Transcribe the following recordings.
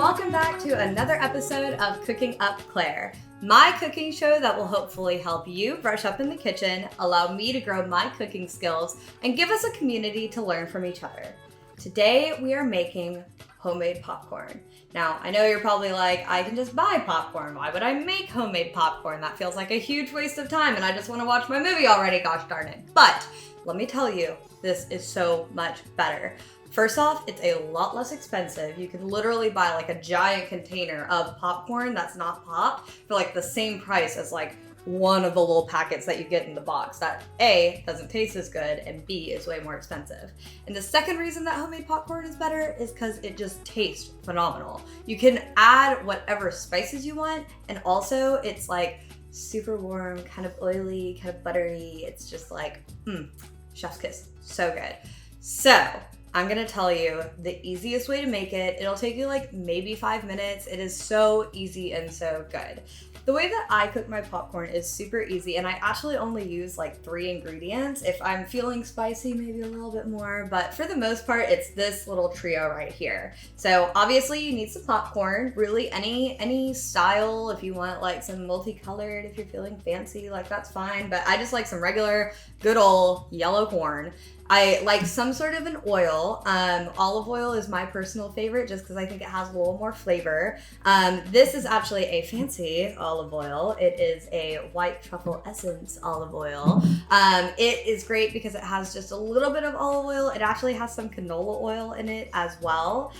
welcome back to another episode of Cooking Up Claire, my cooking show that will hopefully help you brush up in the kitchen, allow me to grow my cooking skills, and give us a community to learn from each other. Today we are making homemade popcorn. Now, I know you're probably like, I can just buy popcorn. Why would I make homemade popcorn? That feels like a huge waste of time and I just want to watch my movie already, gosh darn it. But let me tell you, this is so much better. First off, it's a lot less expensive. You can literally buy like a giant container of popcorn that's not popped for like the same price as like one of the little packets that you get in the box that A, doesn't taste as good, and B, is way more expensive. And the second reason that homemade popcorn is better is because it just tastes phenomenal. You can add whatever spices you want, and also it's like super warm, kind of oily, kind of buttery. It's just like, chef's kiss, so good. So, I'm gonna tell you the easiest way to make it. It'll take you like maybe 5 minutes. It is so easy and so good. The way that I cook my popcorn is super easy, and I actually only use like 3 ingredients. If I'm feeling spicy, maybe a little bit more, but for the most part, it's this little trio right here. So obviously you need some popcorn, really any style. If you want like some multicolored, if you're feeling fancy, like that's fine, but I just like some regular, good old yellow corn. I like some sort of an oil. Olive oil is my personal favorite just because I think it has a little more flavor. This is actually a fancy olive oil. It is a white truffle essence olive oil. It is great because it has just a little bit of olive oil. It actually has some canola oil in it as well,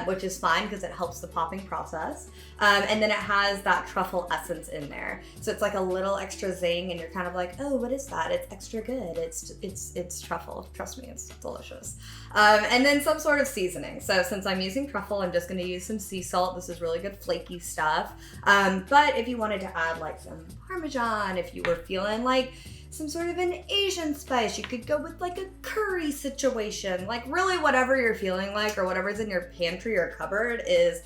which is fine because it helps the popping process. And then it has that truffle essence in there. So it's like a little extra zing and you're kind of like, oh, what is that? It's extra good. It's truffle. Trust me, it's delicious. And then some sort of seasoning. So since I'm using truffle, I'm just gonna use some sea salt. This is really good flaky stuff. But if you wanted to add like some Parmesan, if you were feeling like some sort of an Asian spice, you could go with like a curry situation. Like really whatever you're feeling like or whatever's in your pantry or cupboard is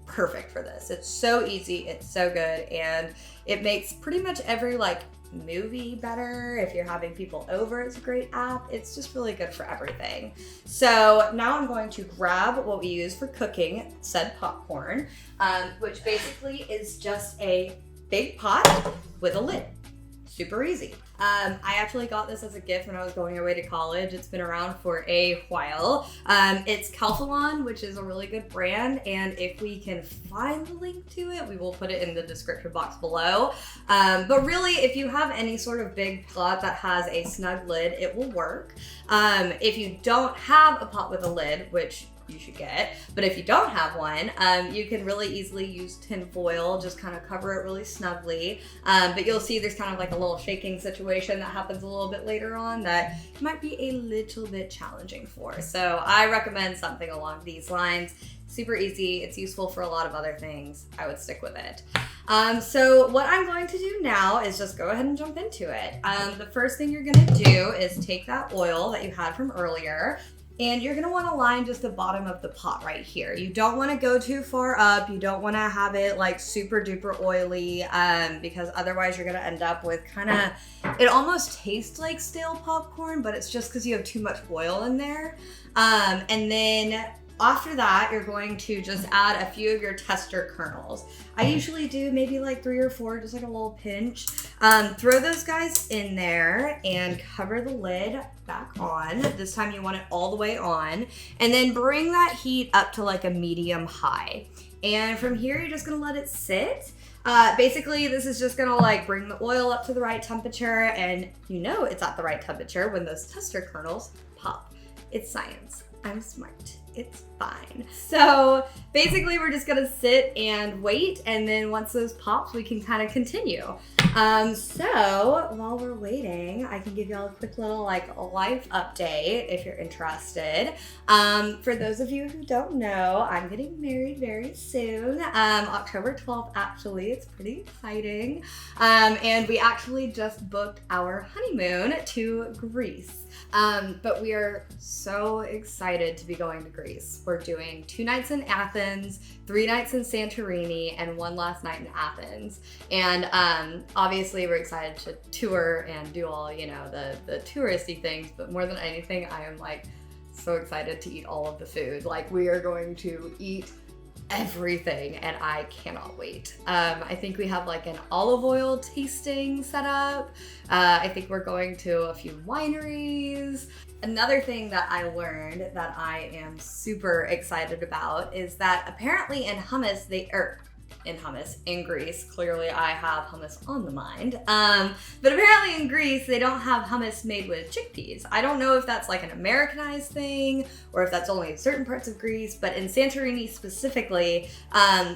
perfect for this. It's so easy, it's so good, and it makes pretty much every like movie better. If you're having people over, it's a great app. It's just really good for everything. So now I'm going to grab what we use for cooking said popcorn, which basically is just a big pot with a lid. Super easy. I actually got this as a gift when I was going away to college. It's been around for a while. It's Calphalon, which is a really good brand, and if we can find the link to it, we will put it in the description box below. But really, if you have any sort of big pot that has a snug lid, it will work. If you don't have a pot with a lid, which you should get, but if you don't have one, you can really easily use tin foil, just kind of cover it really snugly. But you'll see there's kind of like a little shaking situation that happens a little bit later on that might be a little bit challenging for. So I recommend something along these lines. Super easy, it's useful for a lot of other things. I would stick with it. So what I'm going to do now is just go ahead and jump into it. The first thing you're gonna do is take that oil that you had from earlier, and you're gonna wanna line just the bottom of the pot right here. You don't wanna go too far up. You don't wanna have it like super duper oily, because otherwise you're gonna end up with kinda, it almost tastes like stale popcorn, but it's just because you have too much oil in there. And then after that, you're going to just add a few of your tester kernels. I usually do maybe like 3 or 4, just like a little pinch. Throw those guys in there and cover the lid back on. This time you want it all the way on. And then bring that heat up to like a medium high. And from here, you're just gonna let it sit. Basically, this is just gonna like bring the oil up to the right temperature, and you know it's at the right temperature when those tester kernels pop. It's science. I'm smart. It's fine. So basically we're just gonna sit and wait, and then once those pops, we can kind of continue. So while we're waiting, I can give y'all a quick little like life update if you're interested. For those of you who don't know, I'm getting married very soon. October 12th, actually. It's pretty exciting. And we actually just booked our honeymoon to Greece. But we are so excited to be going to Greece. We're doing 2 nights in Athens, 3 nights in Santorini, and 1 last night in Athens. And obviously we're excited to tour and do all, you know, the touristy things, but more than anything, I am like so excited to eat all of the food. Like we are going to eat everything, and I cannot wait. I think we have like an olive oil tasting set up. I think we're going to a few wineries. Another thing that I learned that I am super excited about is that apparently in hummus, in Greece, clearly I have hummus on the mind, but apparently in Greece they don't have hummus made with chickpeas. I don't know if that's like an Americanized thing or if that's only in certain parts of Greece, but in Santorini specifically,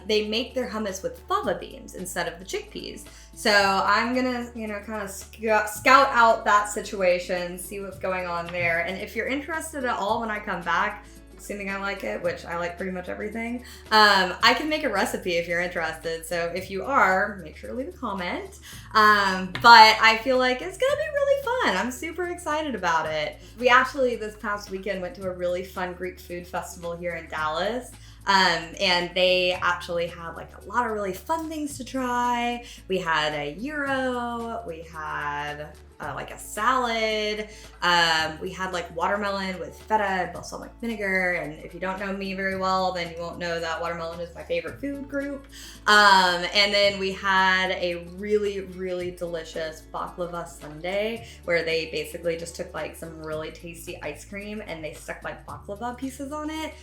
they make their hummus with fava beans instead of the chickpeas. So I'm gonna, kind of scout out that situation, see what's going on there, and if you're interested at all when I come back, assuming I like it, which I like pretty much everything, I can make a recipe if you're interested. So if you are, make sure to leave a comment. But I feel like it's gonna be really fun. I'm super excited about it. We actually, this past weekend, went to a really fun Greek food festival here in Dallas. And they actually had like a lot of really fun things to try. We had a gyro, we had like a salad, we had like watermelon with feta and balsamic vinegar, and if you don't know me very well, then you won't know that watermelon is my favorite food group. And then we had a really, really delicious baklava sundae, where they basically just took like some really tasty ice cream and they stuck like baklava pieces on it.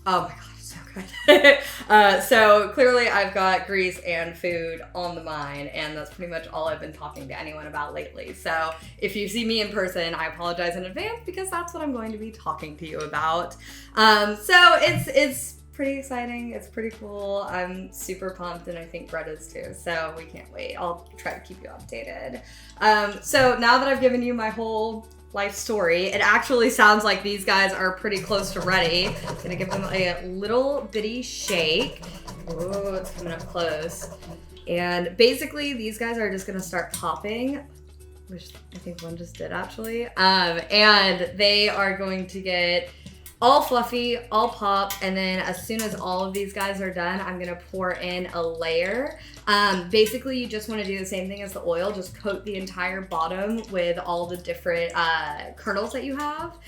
Oh my god, it's so good. So clearly I've got Greece and food on the mind, and that's pretty much all I've been talking to anyone about lately. So if you see me in person, I apologize in advance because that's what I'm going to be talking to you about. So it's pretty exciting. It's pretty cool. I'm super pumped, and I think Brett is too. So we can't wait. I'll try to keep you updated. So now that I've given you my whole life story, it actually sounds like these guys are pretty close to ready. I'm gonna give them a little bitty shake. Oh, it's coming up close. And basically these guys are just gonna start popping, which I think one just did actually. And they are going to get all fluffy, all pop, and then as soon as all of these guys are done, I'm gonna pour in a layer. Basically, you just wanna do the same thing as the oil, just coat the entire bottom with all the different kernels that you have.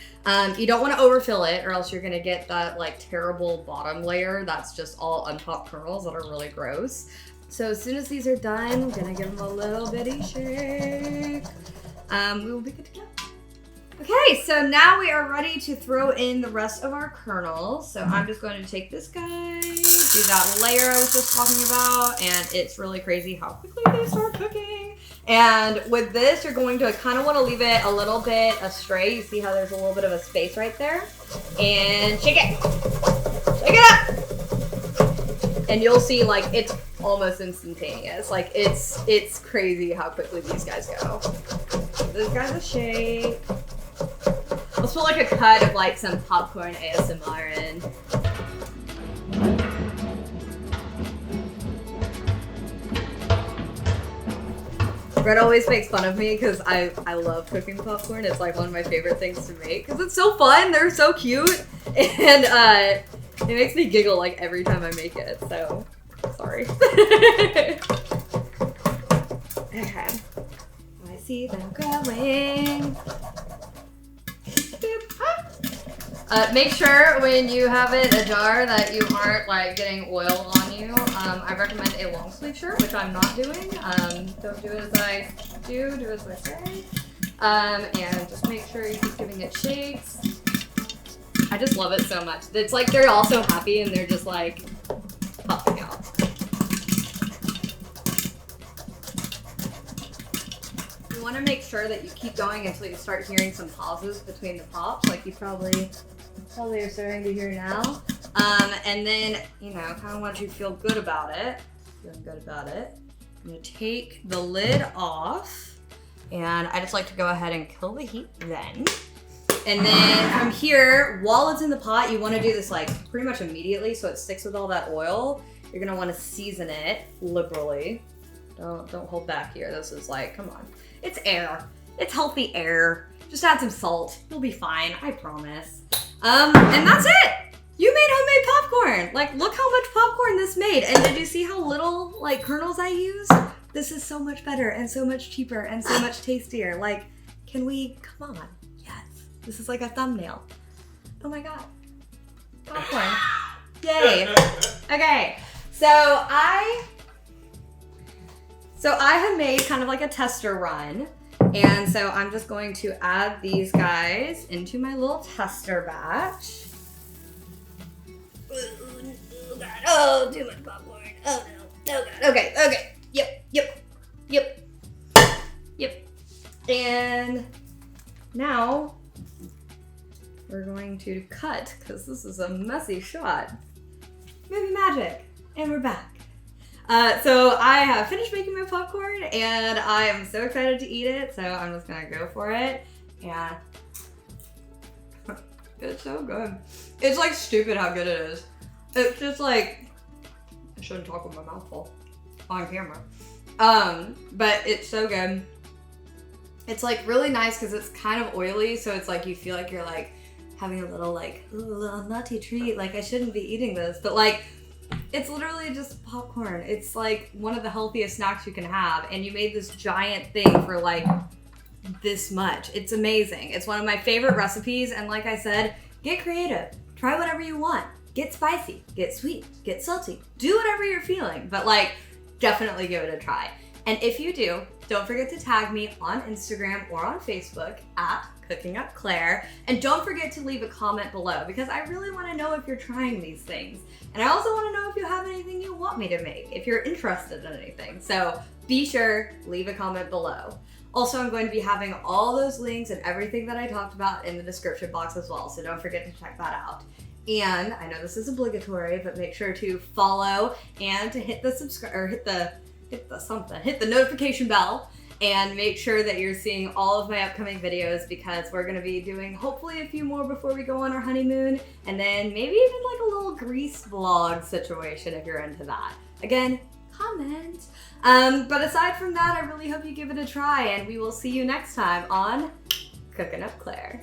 You don't wanna overfill it, or else you're gonna get that like terrible bottom layer that's just all unpopped kernels that are really gross. So as soon as these are done, I'm gonna give them a little bitty shake. We will be good to go. Okay, so now we are ready to throw in the rest of our kernels. So I'm just going to take this guy, do that layer I was just talking about, and it's really crazy how quickly they start cooking. And with this, you're going to kind of want to leave it a little bit astray. You see how there's a little bit of a space right there? And shake it. Shake it up. And you'll see like it's almost instantaneous. Like it's crazy how quickly these guys go. Give this guy a shake. Let's put like a cut of like some popcorn ASMR in. Brett always makes fun of me because I love cooking popcorn. It's like one of my favorite things to make because it's so fun. They're so cute, and it makes me giggle like every time I make it. So sorry. Okay, I see them growing. Make sure when you have it a jar that you aren't like getting oil on you. I recommend a long sleeve shirt, which I'm not doing. Don't do it as I do it as I say. And just make sure you keep giving it shakes. I just love it so much. It's like they're all so happy and they're just like popping out. You want to make sure that you keep going until you start hearing some pauses between the pops, like you probably are starting to hear now. And then, kind of want you to feel good about it. Feeling good about it. I'm gonna take the lid off, and I just like to go ahead and kill the heat then. And then from here, while it's in the pot, you want to do this like pretty much immediately so it sticks with all that oil. You're gonna want to season it liberally. Don't hold back here. This is like, come on. It's air. It's healthy air. Just add some salt. You'll be fine, I promise. And that's it! You made homemade popcorn! Like, look how much popcorn this made. And did you see how little, like, kernels I used? This is so much better and so much cheaper and so much tastier. Like, come on. Yes. This is like a thumbnail. Oh my god. Popcorn. Yay. Okay, so I have made kind of like a tester run, and so I'm just going to add these guys into my little tester batch. Oh God, oh, too much popcorn. Oh no, oh God. Okay, yep. And now we're going to cut, because this is a messy shot. Movie magic, and we're back. So I have finished making my popcorn, and I am so excited to eat it, so I'm just gonna go for it. And it's so good. It's like stupid how good it is. It's just like, I shouldn't talk with my mouth full on camera. But it's so good. It's like really nice because it's kind of oily, so it's like you feel like you're like having a little like, ooh, a little nutty treat. Like I shouldn't be eating this, but like it's literally just popcorn. It's like one of the healthiest snacks you can have, and you made this giant thing for like this much. It's amazing. It's one of my favorite recipes, and like I said, get creative. Try whatever you want. Get spicy, get sweet, get salty. Do whatever you're feeling, but like definitely give it a try. And if you do, don't forget to tag me on Instagram or on Facebook at Cooking Up Claire. And don't forget to leave a comment below, because I really want to know if you're trying these things. And I also want to know if you have anything you want me to make, if you're interested in anything. So be sure, leave a comment below. Also, I'm going to be having all those links and everything that I talked about in the description box as well. So don't forget to check that out. And I know this is obligatory, but make sure to follow and to hit the subscribe or hit the notification bell, and make sure that you're seeing all of my upcoming videos, because we're going to be doing hopefully a few more before we go on our honeymoon, and then maybe even like a little Greece vlog situation if you're into that. Again, comment. But aside from that, I really hope you give it a try, and we will see you next time on Cooking Up Claire.